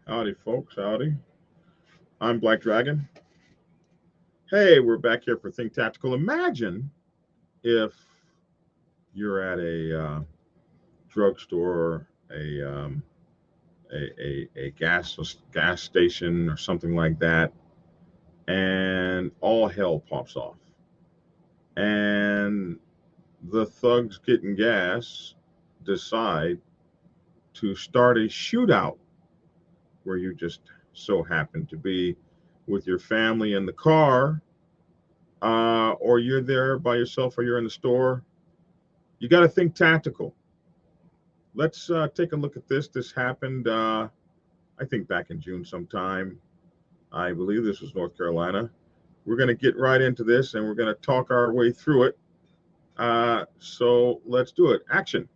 Howdy, folks. Howdy. I'm Black Dragon. Hey, we're back here for Think Tactical. Imagine if you're at a drugstore, a gas station, or something like that, and all hell pops off, and the thugs getting gas decide to start a shootout where you just so happen to be with your family in the car, or you're there by yourself, or you're in the store. You got to think tactical. Let's take a look at this. This happened, I think, back in June sometime. I believe this was North Carolina. We're going to get right into this and we're going to talk our way through it. So let's do it. Action.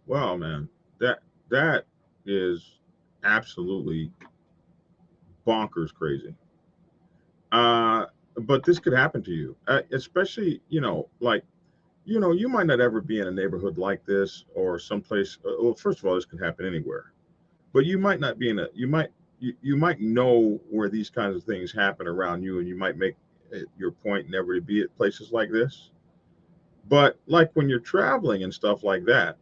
Wow, man, that is absolutely bonkers crazy. Uh, but this could happen to you, especially you might not ever be in a neighborhood like this or someplace. Well, first of all, this could happen anywhere, but you might not be in a. You might know where these kinds of things happen around you, and you might make it your point never to be at places like this. But like when you're traveling and stuff like that,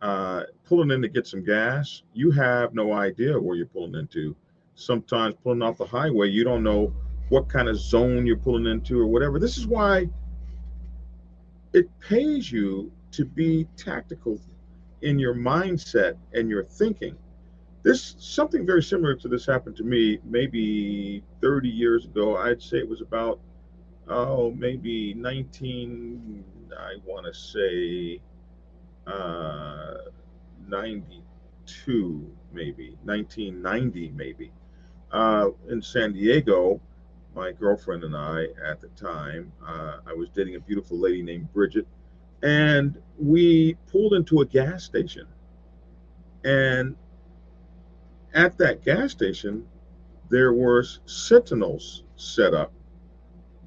pulling in to get some gas, you have no idea where you're pulling into. Sometimes pulling off the highway, you don't know what kind of zone you're pulling into or whatever. This is why it pays you to be tactical in your mindset and your thinking. This something very similar to this happened to me maybe 30 years ago. I'd say it was about maybe 19. I want to say uh, 92, maybe 1990, maybe in San Diego. My girlfriend and I at the time, I was dating a beautiful lady named Bridget, and we pulled into a gas station. And at that gas station, there were sentinels set up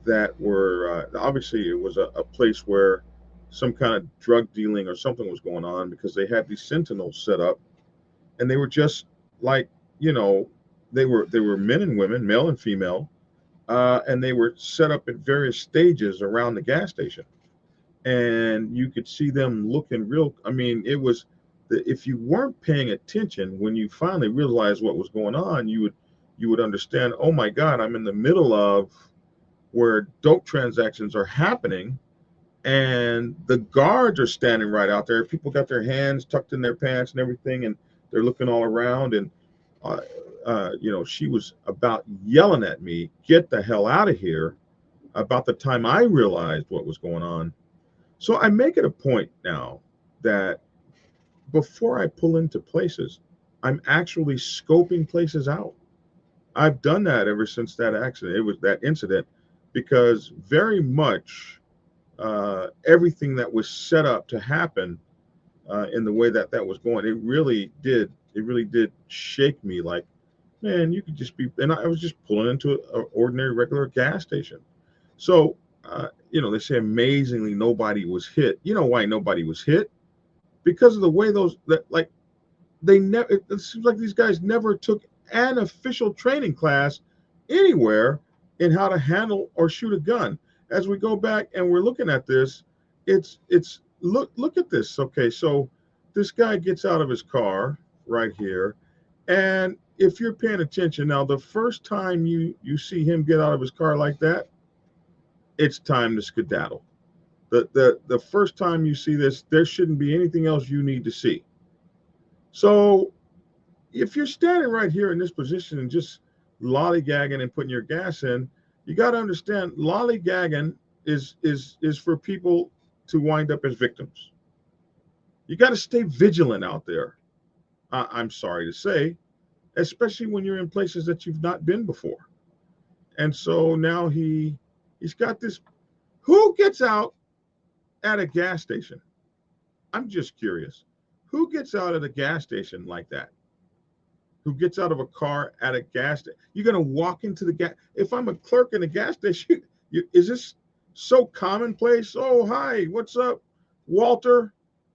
that were obviously it was a place where some kind of drug dealing or something was going on, because they had these sentinels set up, and they were just like, you know, they were men and women, male and female, and they were set up at various stages around the gas station, and you could see them looking real. I mean, it was if you weren't paying attention, when you finally realized what was going on, you would understand. Oh my God, I'm in the middle of where dope transactions are happening, and the guards are standing right out there. People got their hands tucked in their pants and everything, and they're looking all around. And uh, she was about yelling at me, "Get the hell out of here!" About the time I realized what was going on. So I make it a point now that before I pull into places, I'm actually scoping places out. I've done that ever since that accident. It was that incident, because very much everything that was set up to happen in the way that that was going, it really did. It really did shake me. Like, man, you could just be. And I was just pulling into an ordinary, regular gas station. So, they say amazingly nobody was hit. You know why nobody was hit? Because of the way they never. It seems like these guys never took an official training class anywhere in how to handle or shoot a gun. As we go back and we're looking at this, it's look at this. Okay, so this guy gets out of his car right here, and if you're paying attention now, the first time you see him get out of his car like that, it's time to skedaddle. The first time you see this, there shouldn't be anything else you need to see. So if you're standing right here in this position and just lollygagging and putting your gas in, you got to understand lollygagging is for people to wind up as victims. You got to stay vigilant out there. I'm sorry to say, especially when you're in places that you've not been before. And so now he's got this. Who gets out at a gas station? I'm just curious. Who gets out at a gas station like that? Who gets out of a car at a gas station? You're going to walk into the gas. If I'm a clerk in a gas station, is this so commonplace? Oh, hi, what's up, Walter?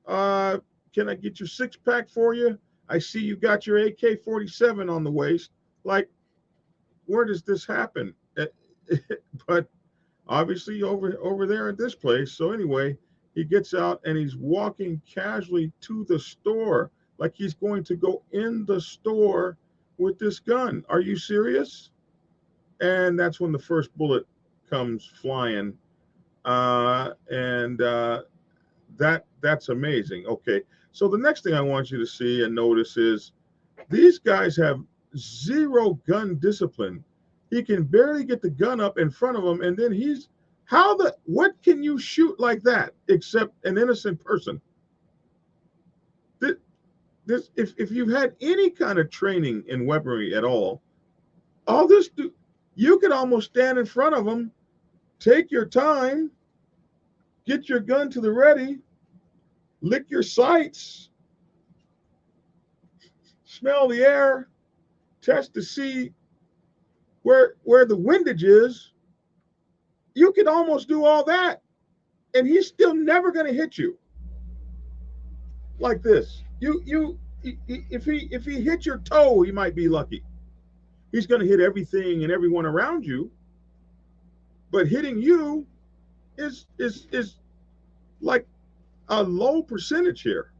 Can I get your six-pack for you? I see you got your AK-47 on the waist. Like, where does this happen? But obviously over there at this place. So anyway, he gets out and he's walking casually to the store, like he's going to go in the store with this gun. Are you serious? And that's when the first bullet comes flying. That's amazing. Okay, so the next thing I want you to see and notice is these guys have zero gun discipline. He can barely get the gun up in front of him, and then what can you shoot like that except an innocent person? If you've had any kind of training in weaponry at all this you could almost stand in front of them, take your time, get your gun to the ready, lick your sights, smell the air, test to see where the windage is. You could almost do all that, and he's still never going to hit you like this. If he hit your toe, he might be lucky. He's going to hit everything and everyone around you, but hitting you is like a low percentage here.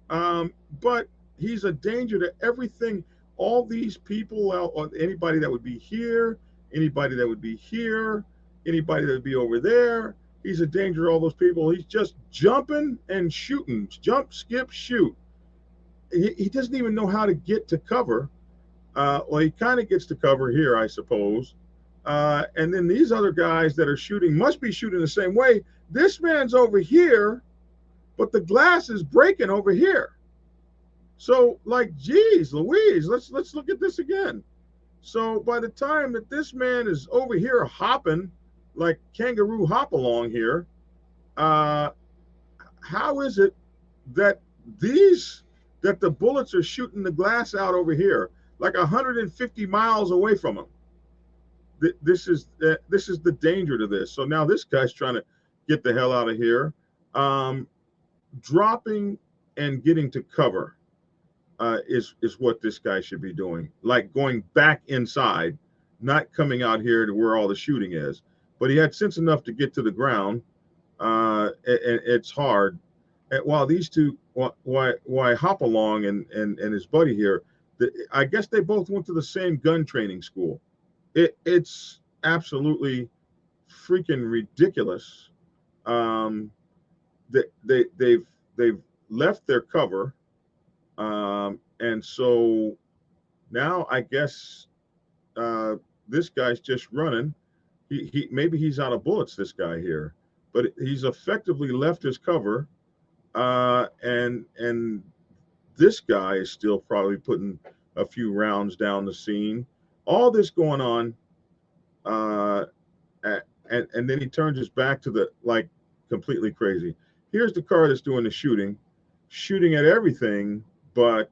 But he's a danger to everything. All these people, or anybody that would be here, anybody that would be here, anybody that would be over there. He's a danger to all those people. He's just jumping and shooting. Jump, skip, shoot. He doesn't even know how to get to cover. Well, he kind of gets to cover here, I suppose. And then these other guys that are shooting must be shooting the same way. This man's over here, but the glass is breaking over here. So, like, geez, Louise, let's look at this again. So by the time that this man is over here hopping, like kangaroo hop along here, how is it that the bullets are shooting the glass out over here, like 150 miles away from him? This is the danger to this. So now this guy's trying to get the hell out of here. Um, Dropping and getting to cover is what this guy should be doing. Like going back inside, not coming out here to where all the shooting is. But he had sense enough to get to the ground. And it's hard. And while these two, why Hopalong and his buddy here, I guess they both went to the same gun training school. It's absolutely freaking ridiculous. Um, they've left their cover, and so now I guess this guy's just running. He maybe he's out of bullets. This guy here, but he's effectively left his cover, and this guy is still probably putting a few rounds down the scene. All this going on, uh, and then he turns his back to the like completely crazy. Here's the car that's doing the shooting at everything but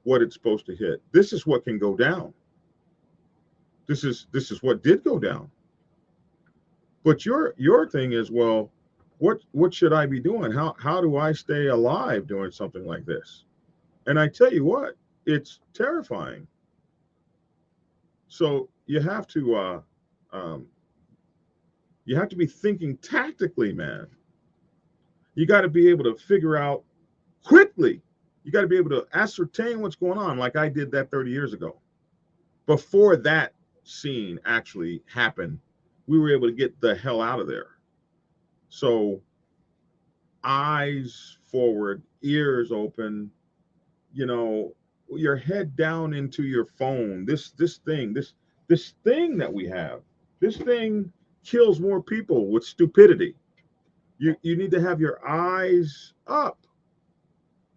what it's supposed to hit. This is what can go down. This is what did go down. But your thing is, well, what should I be doing? How do I stay alive doing something like this? And I tell you what, it's terrifying. So you have to be thinking tactically, man. You got to be able to figure out quickly. You got to be able to ascertain what's going on, like I did that 30 years ago. Before that scene actually happened, we were able to get the hell out of there. So eyes forward, ears open, your head down into your phone. This thing that we have, this thing kills more people with stupidity. You need to have your eyes up,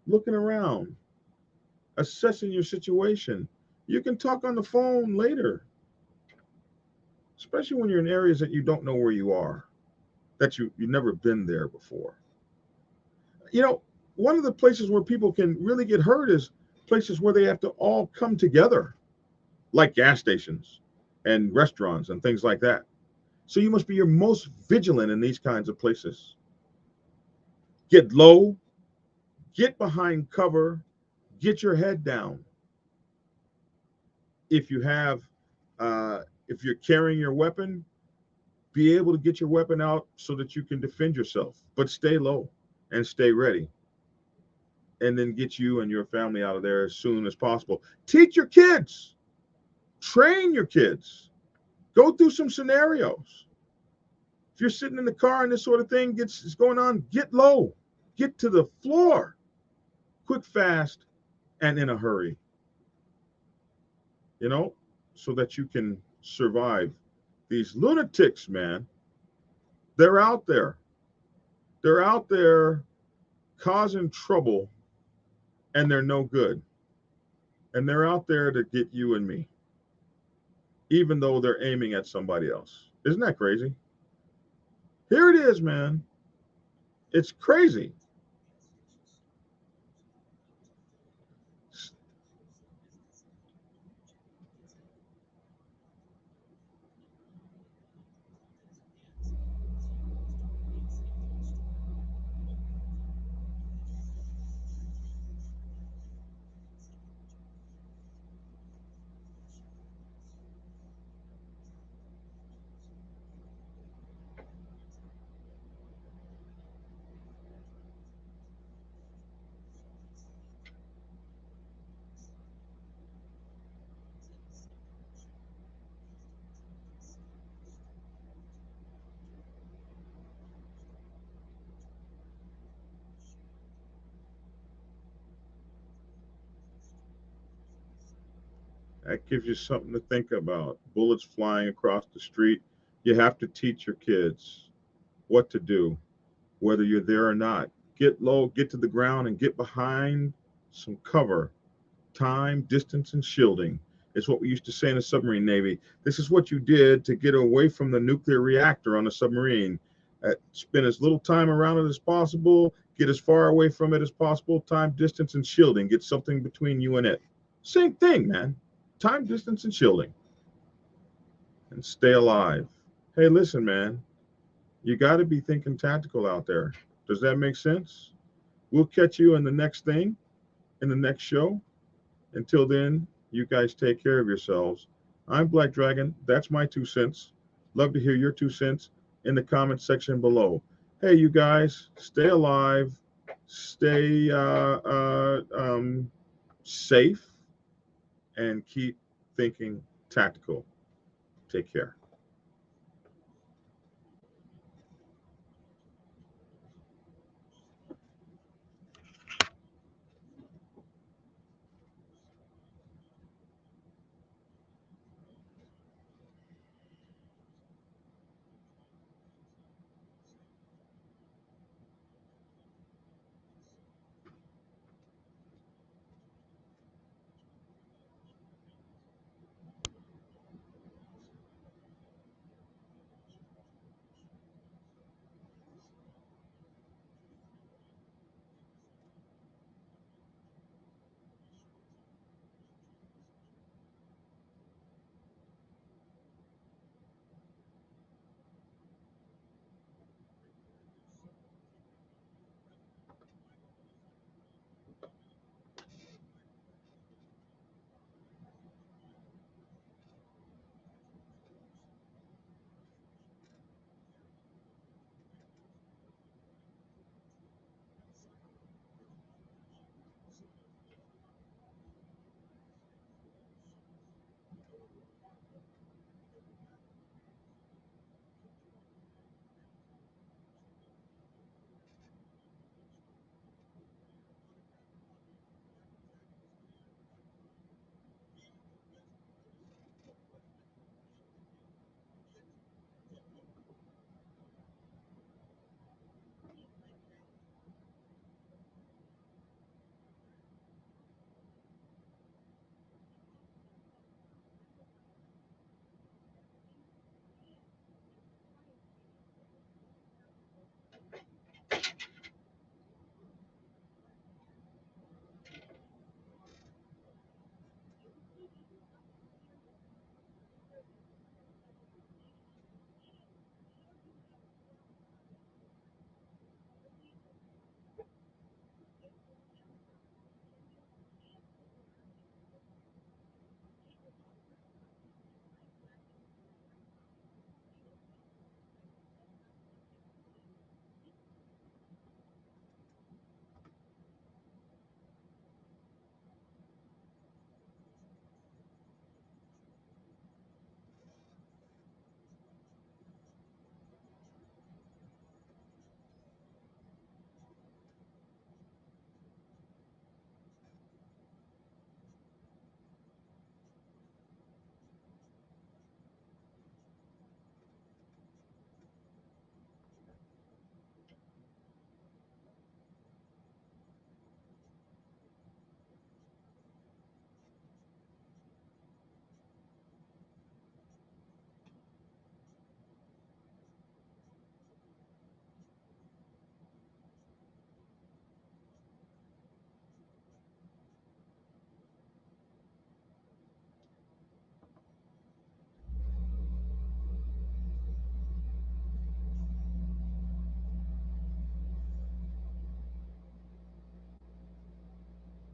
looking around, assessing your situation. You can talk on the phone later, especially when you're in areas that you don't know where you are, that you've never been there before. One of the places where people can really get hurt is places where they have to all come together, like gas stations and restaurants and things like that. So you must be your most vigilant in these kinds of places. Get low, get behind cover, get your head down. If you have, if you're carrying your weapon, be able to get your weapon out so that you can defend yourself, but stay low and stay ready. And then get you and your family out of there as soon as possible. Teach your kids, train your kids, go through some scenarios. If you're sitting in the car and this sort of thing is going on, get low, get to the floor, quick, fast, and in a hurry, so that you can survive. These lunatics, man, they're out there. They're out there causing trouble, and they're no good. And they're out there to get you and me, even though they're aiming at somebody else. Isn't that crazy? Here it is, man. It's crazy. That gives you something to think about. Bullets flying across the street. You have to teach your kids what to do, whether you're there or not. Get low, get to the ground, and get behind some cover. Time, distance, and shielding is what we used to say in the submarine Navy. This is what you did to get away from the nuclear reactor on a submarine. Spend as little time around it as possible, get as far away from it as possible. Time, distance, and shielding. Get something between you and it. Same thing, man. Time, distance, and shielding. And stay alive. Hey, listen, man. You got to be thinking tactical out there. Does that make sense? We'll catch you in the next thing, in the next show. Until then, you guys take care of yourselves. I'm Black Dragon. That's my 2 cents. Love to hear your 2 cents in the comment section below. Hey, you guys, stay alive, stay safe, and keep thinking tactical. Take care.